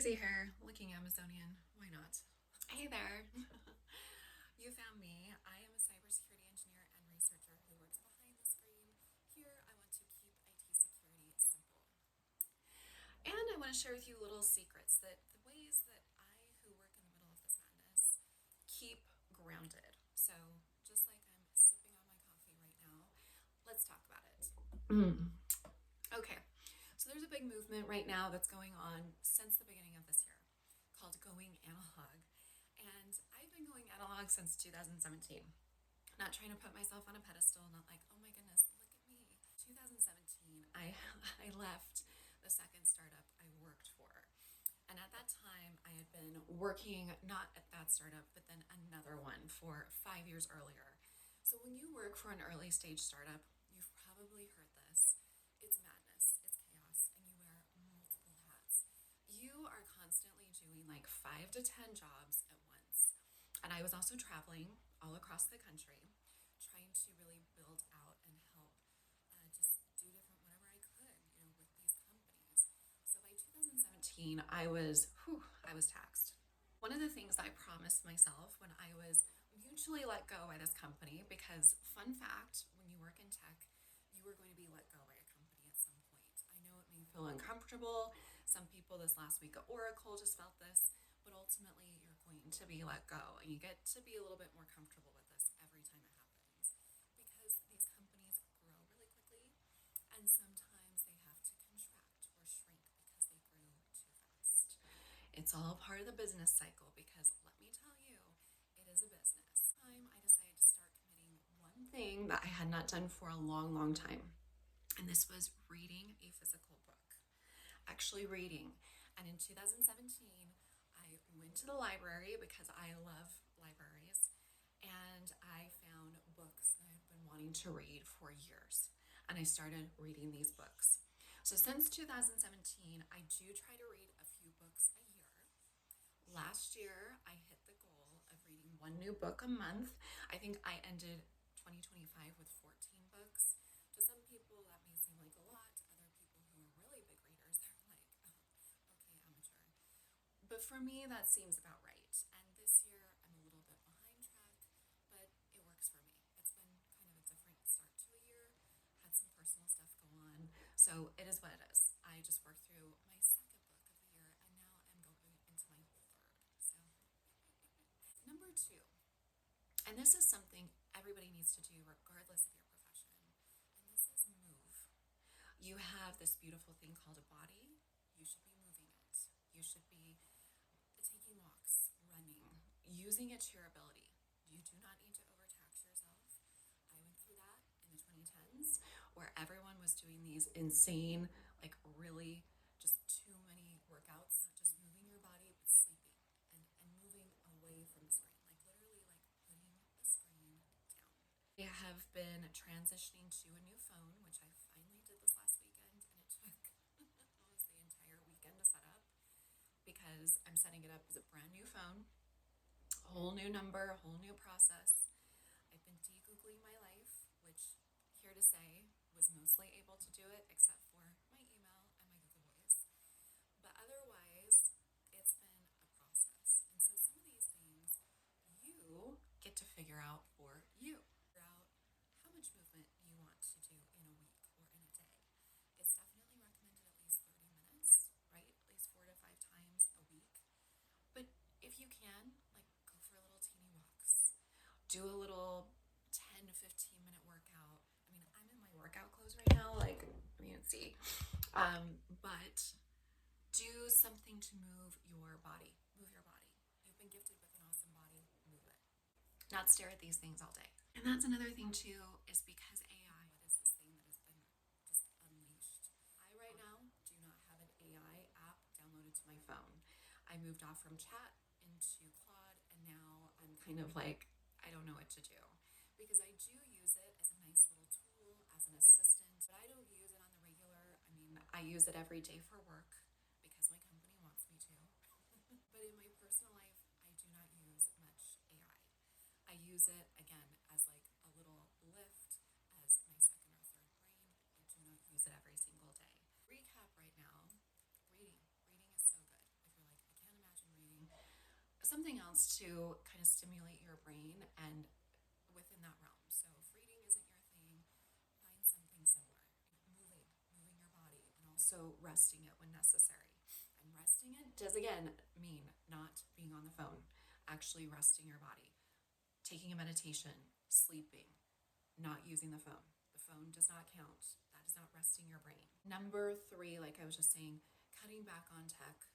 crazy hair, looking Amazonian. Why not? Hey there. You found me. I am a cybersecurity engineer and researcher who works behind the screen. Here, I want to keep IT security simple. And I want to share with you little secrets that the ways that I, who work in the middle of this madness, keep grounded. So, just like I'm sipping on my coffee right now, let's talk about it. Okay, so there's a big movement right now that's going on since the beginning of this year called Going Analog. And I've been going analog since 2017. Not trying to put myself on a pedestal, not like, oh my goodness, look at me. 2017, I left the second startup I worked for. And at that time, I had been working not at that startup, but then another one for 5 years earlier. So when you work for an early stage startup, you've probably heard this. It's madness, it's chaos, and you wear multiple hats. You are constantly doing like 5 to 10 jobs at once. And I was also traveling all across the country, trying to really build out and help just do different whatever I could, with these companies. So by 2017, I was taxed. One of the things I promised myself when I was mutually let go by this company, because fun fact, when you work in tech, you are going to be let go by a company at some point. I know it may feel uncomfortable. Some people this last week at Oracle just felt this, but ultimately you're going to be let go, and you get to be a little bit more comfortable with this every time it happens, because these companies grow really quickly, and sometimes they have to contract or shrink because they grew too fast. It's all part of the business cycle, because let me tell you, it is a business. I decided to start committing one thing that I had not done for a long, long time, and this was reading a physical book. Actually reading. And in 2017, I went to the library because I love libraries, and I found books that I've been wanting to read for years. And I started reading these books. So since 2017, I do try to read a few books a year. Last year, I hit the goal of reading one new book a month. I think I ended 2025 with 14 books. To some people, that may seem like a lot. To other people who are really big readers, they're like, oh, okay, amateur. But for me, that seems about right. And this year, I'm a little bit behind track, but it works for me. It's been kind of a different start to a year, had some personal stuff go on. So it is what it is. I just worked through my second book of the year, and now I'm going into my third. So, number two, and this is something everybody needs to do regardless of your profession, and this is move. You have this beautiful thing called a body. You should be moving it. You should be taking walks, running, using it to your ability. You do not need to overtax yourself. I went through that in the 2010s where everyone was doing these insane, like really just too many workouts, not just moving your body, but sleeping and moving away from the screen, like literally like putting the screen down. I have been transitioning to a new phone, which I finally did this last weekend, and it took almost the entire weekend to set up, because I'm setting it up as a brand new phone, whole new number, whole new process. I've been de-googling my life, which, here to say, was mostly able to do it except for my email and my Google Voice. But otherwise, it's been a process. And so some of these things you get to figure out for you. Figure out how much movement you want to do in a week or in a day. It's definitely recommended at least 30 minutes, right? At least 4 to 5 times a week. But if you can, like, go for little teeny walks. Do a little 10 to 15-minute workout. I mean, I'm in my workout clothes right now, like, you can see. But do something to move your body. Move your body. You've been gifted with an awesome body. Move it. Not stare at these things all day. And that's another thing too, is because AI, what is this thing that has been just unleashed? I right now do not have an AI app downloaded to my phone. I moved off from chat into Claude, and now I'm kind of like, I don't know what to do. Because I do use it as a nice little tool, as an assistant, but I don't use it on the regular. I mean, I use it every day for work because my company wants me to. But in my personal life, I do not use much AI. I use it again as like a little lift, as my second or third brain. I do not use it every single day. Recap right now, reading. Reading is so good. If you're like, something else to kind of stimulate your brain and within that realm. So if reading isn't your thing, find something similar. Moving your body, and also resting it when necessary. And resting it does again mean not being on the phone, actually resting your body, taking a meditation, sleeping, not using the phone. The phone does not count. That is not resting your brain. Number 3, like I was just saying, cutting back on tech,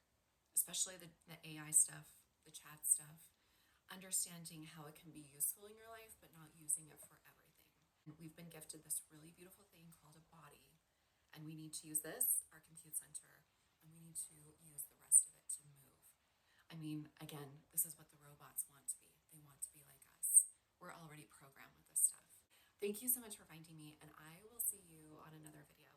especially the AI stuff, the chat stuff, understanding how it can be useful in your life, but not using it for everything. We've been gifted this really beautiful thing called a body, and we need to use this, our compute center, and we need to use the rest of it to move. I mean, again, this is what the robots want to be. They want to be like us. We're already programmed with this stuff. Thank you so much for finding me, and I will see you on another video.